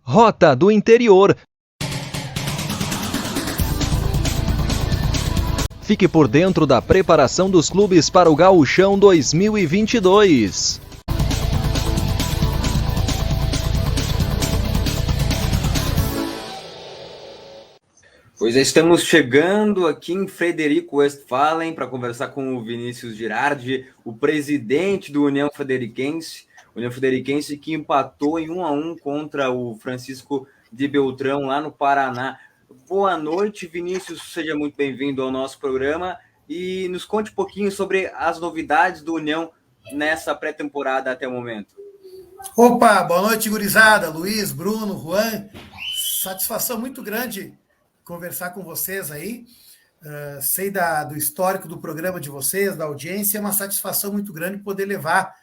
Rota do Interior. Fique por dentro da preparação dos clubes para o Gauchão 2022. Pois é, estamos chegando aqui em Frederico Westphalen para conversar com o Vinícius Girardi, o presidente do União Frederiquense. União Frederiquense que empatou em 1-1 contra o Francisco de Beltrão, lá no Paraná. Boa noite, Vinícius. Seja muito bem-vindo ao nosso programa e nos conte um pouquinho sobre as novidades do União nessa pré-temporada até o momento. Opa, boa noite, gurizada. Luiz, Bruno, Juan. Satisfação muito grande conversar com vocês aí. Sei do histórico do programa de vocês, da audiência. É uma satisfação muito grande poder levar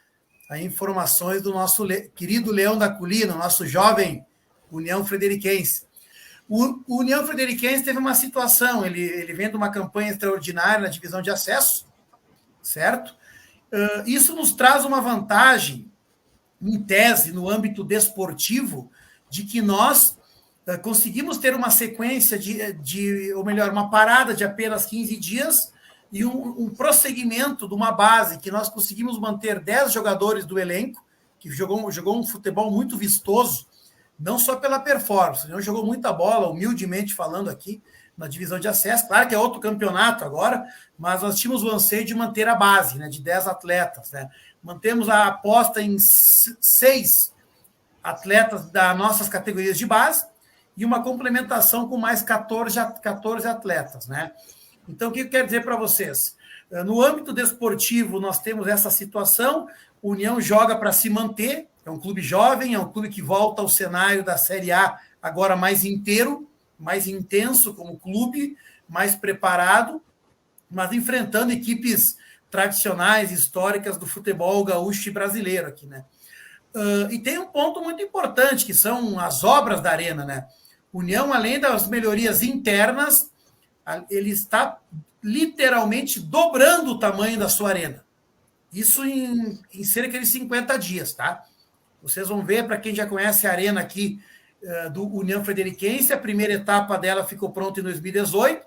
aí informações do nosso querido Leão da Colina, nosso jovem União Frederiquense. O União Frederiquense teve uma situação, ele vem de uma campanha extraordinária na divisão de acesso, certo? Isso nos traz uma vantagem, em tese, no âmbito desportivo, de que nós conseguimos ter uma sequência ou melhor, uma parada de apenas 15 dias e um prosseguimento de uma base que nós conseguimos manter 10 jogadores do elenco, que jogou um futebol muito vistoso, não só pela performance, não jogou muita bola, humildemente falando aqui, na divisão de acesso. Claro que é outro campeonato agora, mas nós tínhamos o anseio de manter a base, né, de 10 atletas. Né? Mantemos a aposta em 6 atletas das nossas categorias de base e uma complementação com mais 14 atletas. Né? Então, o que eu quero dizer para vocês? No âmbito desportivo, nós temos essa situação, o União joga para se manter, é um clube jovem, é um clube que volta ao cenário da Série A agora mais inteiro, mais intenso como clube, mais preparado, mas enfrentando equipes tradicionais, históricas do futebol gaúcho e brasileiro aqui, né? E tem um ponto muito importante, que são as obras da Arena, né? União, além das melhorias internas, ele está literalmente dobrando o tamanho da sua arena. Isso em cerca de 50 dias, tá? Vocês vão ver, para quem já conhece a arena aqui do União Frederiquense, a primeira etapa dela ficou pronta em 2018,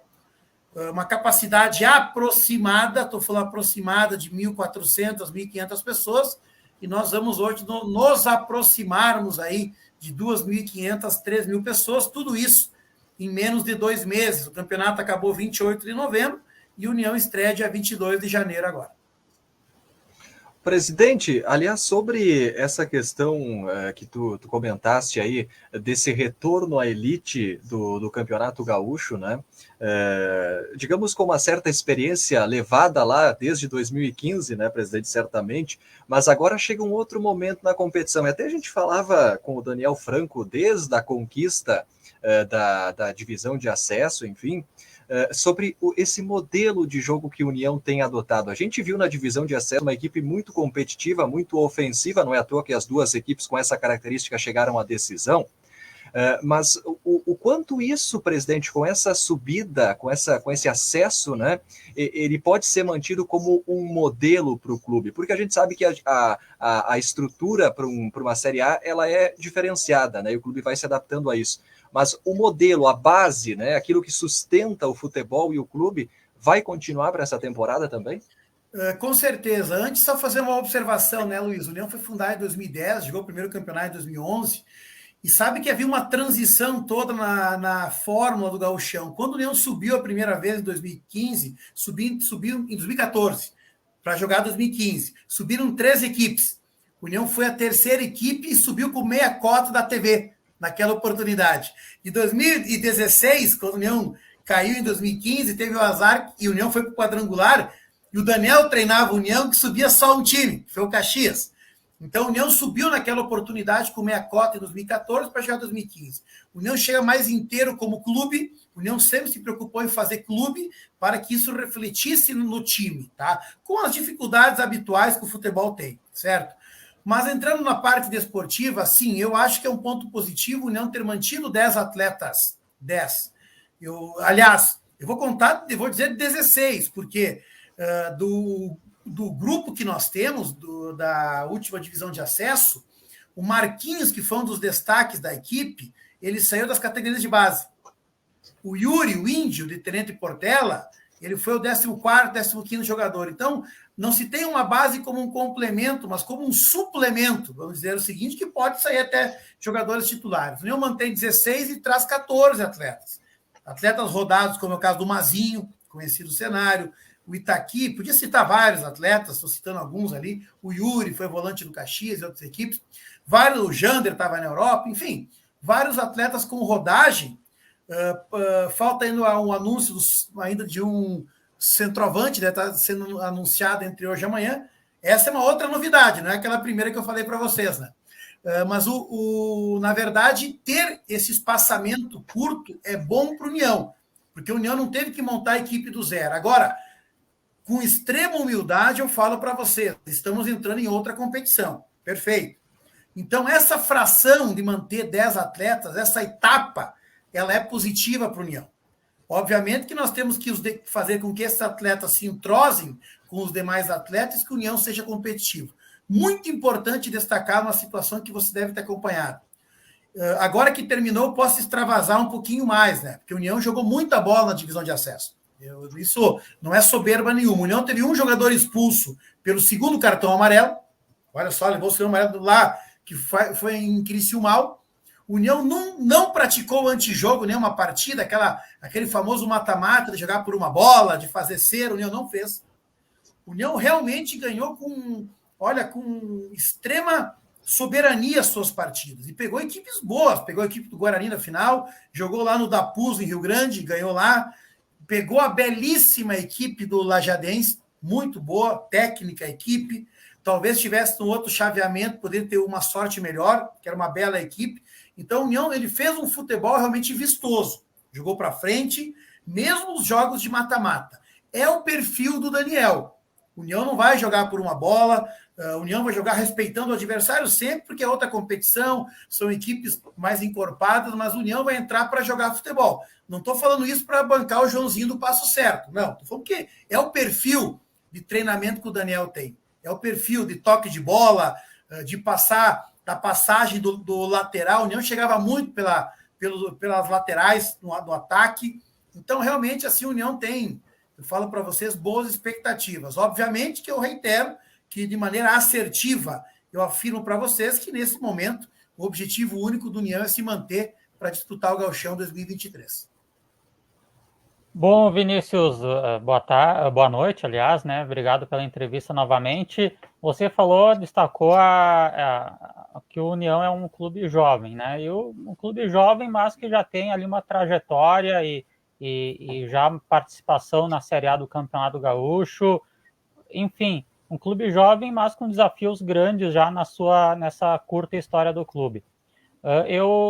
uma capacidade aproximada, estou falando aproximada de 1.400, 1.500 pessoas, e nós vamos hoje nos aproximarmos aí de 2.500, 3.000 pessoas, tudo isso em menos de 2 meses. O campeonato acabou 28 de novembro e a União estreia dia 22 de janeiro agora. Presidente, aliás, sobre essa questão que tu comentaste aí, desse retorno à elite do Campeonato Gaúcho, né? Digamos com uma certa experiência levada lá desde 2015, né, presidente, certamente, mas agora chega um outro momento na competição. E até a gente falava com o Daniel Franco desde a conquista da divisão de acesso, enfim, sobre esse modelo de jogo que a União tem adotado. A gente viu na divisão de acesso uma equipe muito competitiva, muito ofensiva, não é à toa que as duas equipes com essa característica chegaram à decisão, mas o quanto isso, presidente, com essa subida, com esse acesso, né, ele pode ser mantido como um modelo para o clube, porque a gente sabe que a estrutura para uma Série A ela é diferenciada, né, e o clube vai se adaptando a isso. Mas o modelo, a base, né, aquilo que sustenta o futebol e o clube, vai continuar para essa temporada também? Com certeza. Antes, só fazer uma observação, né, Luiz? O União foi fundado em 2010, jogou o primeiro campeonato em 2011, e sabe que havia uma transição toda na fórmula do gauchão. Quando o União subiu a primeira vez em 2015, subiu em 2014, para jogar 2015. Subiram 3 equipes. O União foi a terceira equipe e subiu com meia cota da TV, naquela oportunidade. Em 2016, quando o União caiu em 2015, teve o azar e o União foi para o quadrangular, e o Daniel treinava a União, que subia só um time, que foi o Caxias. Então, a União subiu naquela oportunidade com meia cota em 2014 para chegar em 2015. O União chega mais inteiro como clube, o União sempre se preocupou em fazer clube para que isso refletisse no time, tá? Com as dificuldades habituais que o futebol tem, certo? Mas entrando na parte desportiva, sim, eu acho que é um ponto positivo o União ter mantido 10 atletas. 10. Aliás, eu vou dizer 16, porque do grupo que nós temos, da última divisão de acesso, O Marquinhos, que foi um dos destaques da equipe, ele saiu das categorias de base. O Yuri, o índio, de Tenente Portela, ele foi o 14º, 15º jogador. Então, não se tem uma base como um complemento, mas como um suplemento, vamos dizer o seguinte, que pode sair até jogadores titulares. O União mantém 16 e traz 14 atletas. Atletas rodados, como é o caso do Mazinho, conhecido cenário, o Itaqui, podia citar vários atletas, estou citando alguns ali, o Yuri foi volante do Caxias e outras equipes, o Jander estava na Europa, enfim, vários atletas com rodagem. Falta ainda um anúncio ainda de um centroavante, né? Está sendo anunciado entre hoje e amanhã. Essa é uma outra novidade, não é aquela primeira que eu falei para vocês, né? Mas, na verdade, ter esse espaçamento curto é bom para o União, porque o União não teve que montar a equipe do zero. Agora, com extrema humildade, eu falo para vocês, estamos entrando em outra competição. Perfeito. Então, essa fração de manter 10 atletas, essa etapa, ela é positiva para a União. Obviamente que nós temos que fazer com que esses atletas se entrosem com os demais atletas e que a União seja competitiva. Muito importante destacar uma situação que você deve ter acompanhado. Agora que terminou, eu posso extravasar um pouquinho mais, né? Porque a União jogou muita bola na divisão de acesso. Isso não é soberba nenhuma. A União teve um jogador expulso pelo segundo cartão amarelo. Olha só, levou o segundo amarelo lá, que foi em Criciúmal. O União não praticou antijogo, nenhuma partida, aquele famoso mata-mata de jogar por uma bola, de fazer cera, o União não fez. O União realmente ganhou com extrema soberania as suas partidas. E pegou equipes boas, pegou a equipe do Guarani na final, jogou lá no Dapuz, em Rio Grande, ganhou lá. Pegou a belíssima equipe do Lajadense, muito boa, técnica a equipe. Talvez tivesse um outro chaveamento, poderia ter uma sorte melhor, que era uma bela equipe. Então, o União, ele fez um futebol realmente vistoso. Jogou para frente, mesmo os jogos de mata-mata. É o perfil do Daniel. O União não vai jogar por uma bola, a União vai jogar respeitando o adversário sempre, porque é outra competição, são equipes mais encorpadas, mas a União vai entrar para jogar futebol. Não estou falando isso para bancar o Joãozinho do passo certo, não. Estou falando que é o perfil de treinamento que o Daniel tem. É o perfil de toque de bola, de da passagem do lateral. A União chegava muito pelas laterais no ataque. Então, realmente, assim, a União tem, eu falo para vocês, boas expectativas. Obviamente que eu reitero que, de maneira assertiva, eu afirmo para vocês que, nesse momento, o objetivo único do União é se manter para disputar o Gauchão 2023. Bom, Vinícius, boa noite, aliás, né? Obrigado pela entrevista novamente. Você destacou que o União é um clube jovem, né? E um clube jovem, mas que já tem ali uma trajetória e já participação na Série A do Campeonato Gaúcho. Enfim, um clube jovem, mas com desafios grandes já nessa curta história do clube.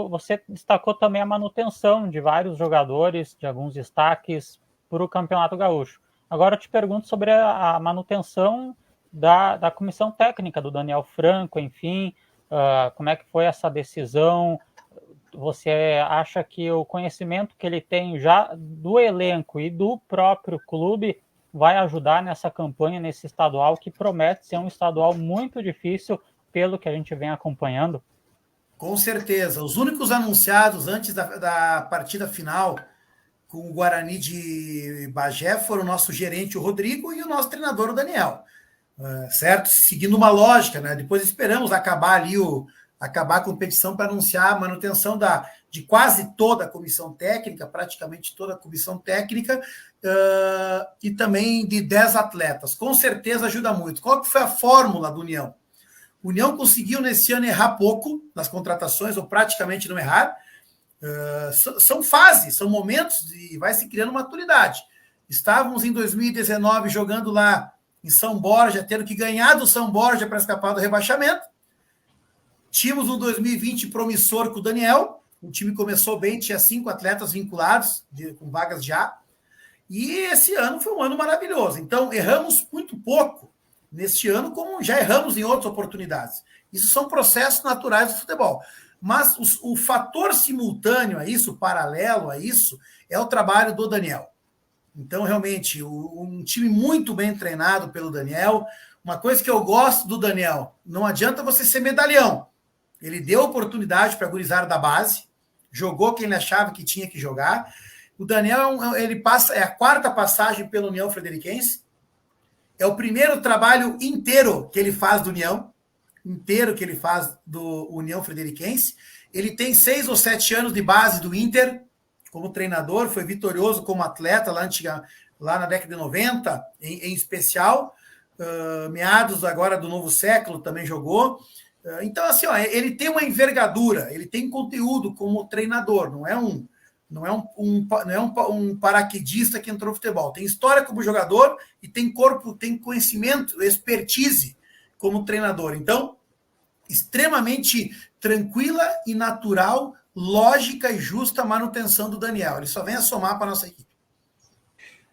Você destacou também a manutenção de vários jogadores, de alguns destaques para o Campeonato Gaúcho. Agora eu te pergunto sobre a manutenção da comissão técnica do Daniel Franco, enfim, como é que foi essa decisão? Você acha que o conhecimento que ele tem já do elenco e do próprio clube vai ajudar nessa campanha, nesse estadual, que promete ser um estadual muito difícil, pelo que a gente vem acompanhando? Com certeza. Os únicos anunciados antes da partida final com o Guarani de Bagé foram o nosso gerente, o Rodrigo, e o nosso treinador, o Daniel. Certo? Seguindo uma lógica, né? Depois esperamos acabar a competição para anunciar a manutenção de quase toda a comissão técnica, praticamente toda a comissão técnica, e também de 10 atletas. Com certeza ajuda muito. Qual que foi a fórmula do União? O União conseguiu, nesse ano, errar pouco nas contratações, ou praticamente não errar. São fases, são momentos, e vai se criando maturidade. Estávamos em 2019 jogando lá em São Borja, tendo que ganhar do São Borja para escapar do rebaixamento. Tínhamos um 2020 promissor com o Daniel. O time começou bem, tinha 5 atletas vinculados, com vagas já. E esse ano foi um ano maravilhoso. Então, erramos muito pouco neste ano, como já erramos em outras oportunidades. Isso são processos naturais do futebol. Mas o fator simultâneo a isso, paralelo a isso, é o trabalho do Daniel. Então, realmente, um time muito bem treinado pelo Daniel. Uma coisa que eu gosto do Daniel, não adianta você ser medalhão. Ele deu oportunidade para a gurizada da base, jogou quem ele achava que tinha que jogar. O Daniel, ele passa, é a quarta passagem pela União Frederiquense, é o primeiro trabalho inteiro que ele faz do União, União Frederiquense. Ele tem 6 ou 7 anos de base do Inter, como treinador, foi vitorioso como atleta lá na década de 90, em especial, meados agora do novo século também jogou. Então, assim, ele tem uma envergadura, ele tem conteúdo como treinador, não é um paraquedista que entrou no futebol. Tem história como jogador e tem corpo, tem conhecimento, expertise como treinador. Então, extremamente tranquila e natural, lógica e justa manutenção do Daniel. Ele só vem a somar para a nossa equipe.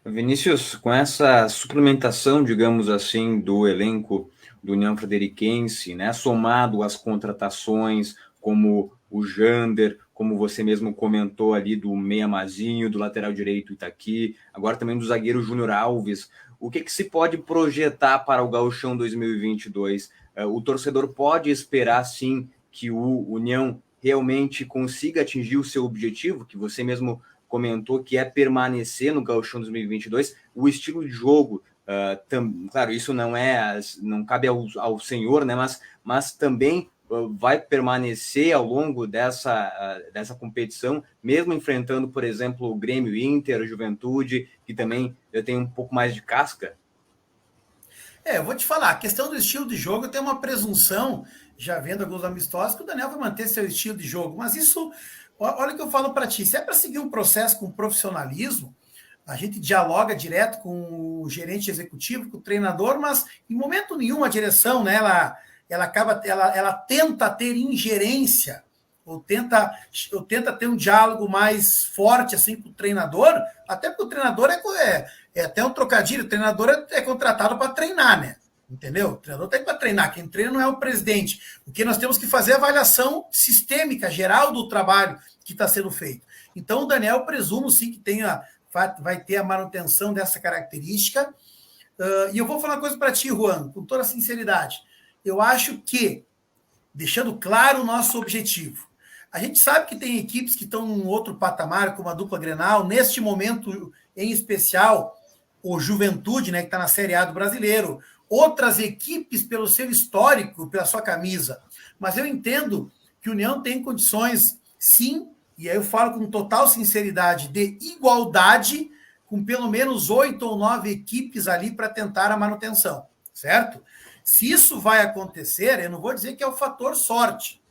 Vinícius, com essa suplementação, digamos assim, do elenco do União Frederiquense, né, somado às contratações como o Jander, como você mesmo comentou ali, do Meia Mazinho, do lateral direito Itaqui, agora também do zagueiro Júnior Alves, o que se pode projetar para o Gauchão 2022? O torcedor pode esperar, sim, que o União realmente consiga atingir o seu objetivo, que você mesmo comentou, que é permanecer no Gauchão 2022, o estilo de jogo, claro, isso não cabe ao senhor, né, mas também vai permanecer ao longo dessa competição, mesmo enfrentando, por exemplo, o Grêmio, Inter, a Juventude, que também tem um pouco mais de casca? Eu vou te falar, a questão do estilo de jogo tem uma presunção, já vendo alguns amistosos, que o Daniel vai manter seu estilo de jogo, mas isso, olha o que eu falo para ti, se é para seguir um processo com profissionalismo, a gente dialoga direto com o gerente executivo, com o treinador, mas em momento nenhum a direção, né, ela tenta ter ingerência, ou tenta ter um diálogo mais forte assim com o treinador, até porque o treinador é até um trocadilho, o treinador é contratado para treinar, né? Entendeu? O treinador tem para treinar, quem treina não é o presidente. O que nós temos que fazer é a avaliação sistêmica, geral do trabalho que está sendo feito. Então o Daniel, presumo sim que vai ter a manutenção dessa característica. E eu vou falar uma coisa para ti, Juan, com toda sinceridade. Eu acho que, deixando claro o nosso objetivo, a gente sabe que tem equipes que estão em outro patamar, como a dupla Grenal, neste momento em especial, o Juventude, né, que está na Série A do Brasileiro, outras equipes pelo seu histórico, pela sua camisa. Mas eu entendo que o União tem condições, sim, e aí eu falo com total sinceridade, de igualdade, com pelo menos 8 ou 9 equipes ali para tentar a manutenção, certo? Se isso vai acontecer, eu não vou dizer que é o fator sorte,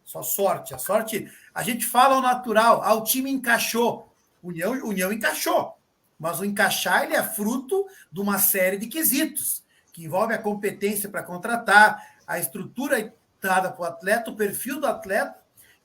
só sorte. A sorte, a gente fala ao natural, o time encaixou, União encaixou, mas o encaixar ele é fruto de uma série de quesitos, que envolve a competência para contratar, a estrutura dada para o atleta, o perfil do atleta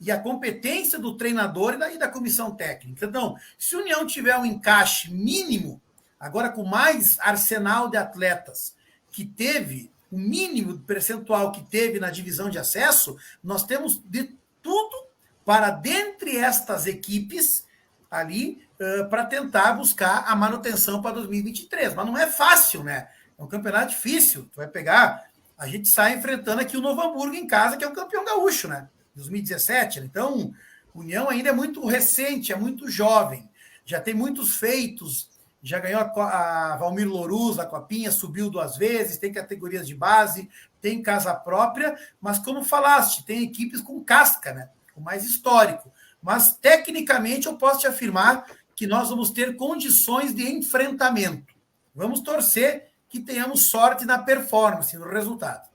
e a competência do treinador e da comissão técnica. Então, se o União tiver um encaixe mínimo, agora com mais arsenal de atletas que teve, o mínimo percentual que teve na divisão de acesso, nós temos de tudo para, dentre estas equipes, ali, para tentar buscar a manutenção para 2023. Mas não é fácil, né? É um campeonato difícil. Tu vai pegar, a gente sai enfrentando aqui o Novo Hamburgo em casa, que é o campeão gaúcho, né? 2017. Então, a União ainda é muito recente, é muito jovem. Já tem muitos feitos. Já ganhou a Valmir Louruz, a Copinha, subiu 2 vezes, tem categorias de base, tem casa própria, mas como falaste, tem equipes com casca, né? Com mais histórico. Mas, tecnicamente, eu posso te afirmar que nós vamos ter condições de enfrentamento. Vamos torcer que tenhamos sorte na performance, no resultado.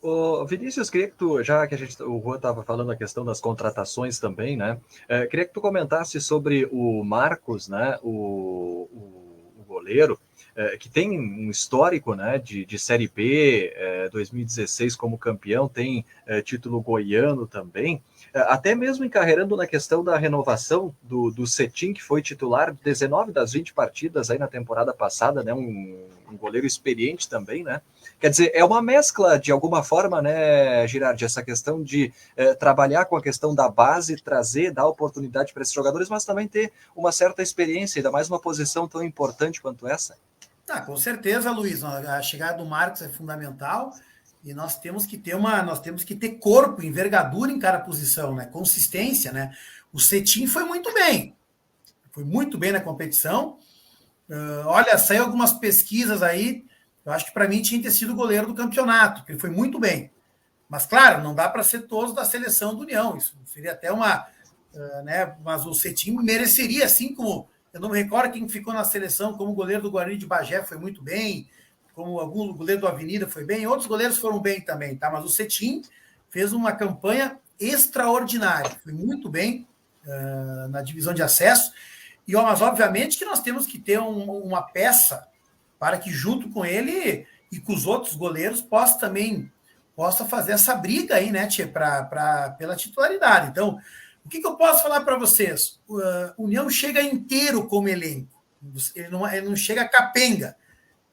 Ô, Vinícius, queria que tu, já que o Juan estava falando a questão das contratações também, né? Queria que tu comentasse sobre o Marcos, né? O goleiro, que tem um histórico, né? De Série B, 2016 como campeão, tem título goiano também. Até mesmo encarreirando na questão da renovação do Cetim, que foi titular 19 das 20 partidas aí na temporada passada, né? Um goleiro experiente também, né? Quer dizer, é uma mescla, de alguma forma, né, Girardi, essa questão de trabalhar com a questão da base, dar oportunidade para esses jogadores, mas também ter uma certa experiência, ainda mais uma posição tão importante quanto essa. Com certeza, Luiz. A chegada do Marcos é fundamental. E nós temos que ter corpo, envergadura em cada posição, né? Consistência, né? O Cetim foi muito bem na competição. Olha, saiu algumas pesquisas aí. Eu acho que para mim tinha que ter sido o goleiro do campeonato, porque ele foi muito bem. Mas, claro, não dá para ser todos da seleção do União. Isso seria até uma. Né? Mas o Cetim mereceria, assim como. Eu não me recordo quem ficou na seleção, como o goleiro do Guarani de Bagé foi muito bem, como algum goleiro do Avenida foi bem, outros goleiros foram bem também, tá? Mas o Cetim fez uma campanha extraordinária, foi muito bem na divisão de acesso. Mas, obviamente, que nós temos que ter uma peça para que, junto com ele e com os outros goleiros, possa fazer essa briga aí, né, Tchê, pela titularidade. Então, o que eu posso falar para vocês? O União chega inteiro como elenco. Ele não chega capenga.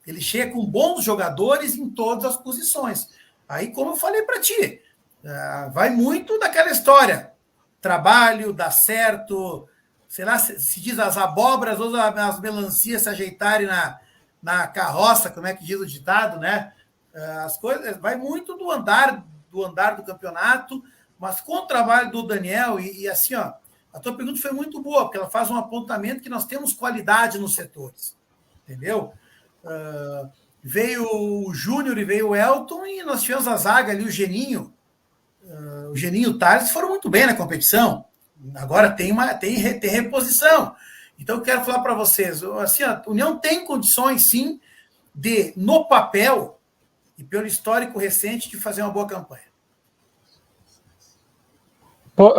Ele chega com bons jogadores em todas as posições. Aí, como eu falei para ti, vai muito daquela história. Trabalho, dá certo, sei lá, se diz as abóboras ou as melancias se ajeitarem na carroça, como é que diz o ditado, né? As coisas, vai muito do andar do campeonato, mas com o trabalho do Daniel, e assim, ó, a tua pergunta foi muito boa, porque ela faz um apontamento que nós temos qualidade nos setores, entendeu? Veio o Júnior e veio o Elton, e nós tivemos a zaga ali, o Geninho e o Thales foram muito bem na competição. Agora tem reposição. Então, eu quero falar para vocês, assim, a União tem condições, sim, de, no papel, e pelo histórico recente, de fazer uma boa campanha.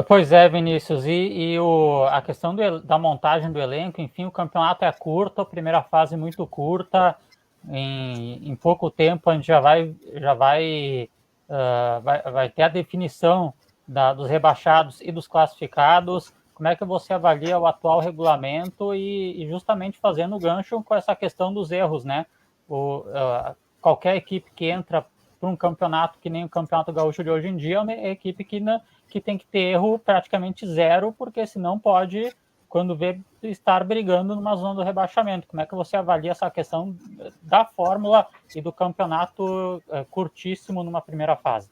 Pois é, Vinícius, a questão da montagem do elenco, enfim, o campeonato é curto, a primeira fase muito curta, em pouco tempo a gente vai ter a definição dos rebaixados e dos classificados. Como é que você avalia o atual regulamento e justamente fazendo o gancho com essa questão dos erros, né? Qualquer equipe que entra para um campeonato que nem o Campeonato Gaúcho de hoje em dia é uma equipe que tem que ter erro praticamente zero, porque senão pode, quando vê, estar brigando numa zona do rebaixamento. Como é que você avalia essa questão da fórmula e do campeonato curtíssimo numa primeira fase?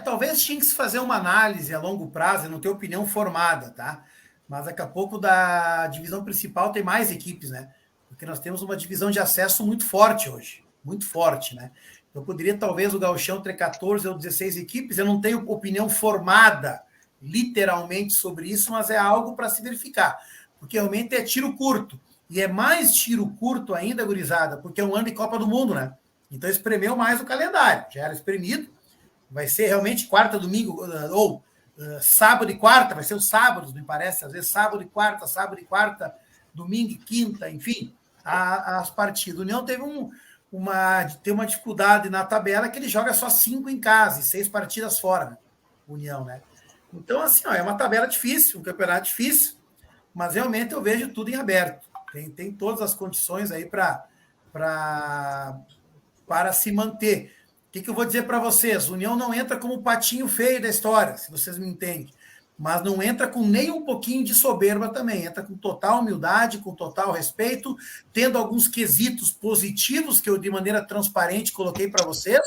Talvez tinha que se fazer uma análise a longo prazo, não ter opinião formada, tá? Mas daqui a pouco da divisão principal tem mais equipes, né? Porque nós temos uma divisão de acesso muito forte hoje, muito forte, né? Eu poderia, talvez, o Gauchão ter 14 ou 16 equipes, eu não tenho opinião formada, literalmente, sobre isso, mas é algo para se verificar, porque realmente é tiro curto, e é mais tiro curto ainda, gurizada, porque é um ano de Copa do Mundo, né? Então espremeu mais o calendário, já era espremido, vai ser realmente quarta, domingo, ou sábado e quarta, vai ser os sábados, me parece, às vezes sábado e quarta, domingo e quinta, enfim, as partidas. O União teve uma dificuldade na tabela que ele joga só 5 em casa e 6 partidas fora, né? União, né? Então, assim, é uma tabela difícil, um campeonato difícil, mas realmente eu vejo tudo em aberto. Tem todas as condições aí para se manter. O que eu vou dizer para vocês? O União não entra como o patinho feio da história, se vocês me entendem, mas não entra com nem um pouquinho de soberba também, entra com total humildade, com total respeito, tendo alguns quesitos positivos que eu, de maneira transparente, coloquei para vocês,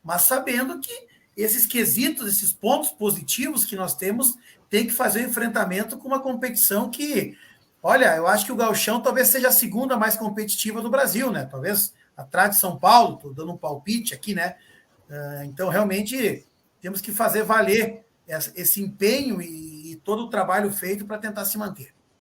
mas sabendo que esses quesitos, esses pontos positivos que nós temos, tem que fazer o enfrentamento com uma competição que, olha, eu acho que o Gauchão talvez seja a segunda mais competitiva do Brasil, né? Talvez atrás de São Paulo, estou dando um palpite aqui, né? Então, realmente, temos que fazer valer esse empenho e todo o trabalho feito para tentar se manter.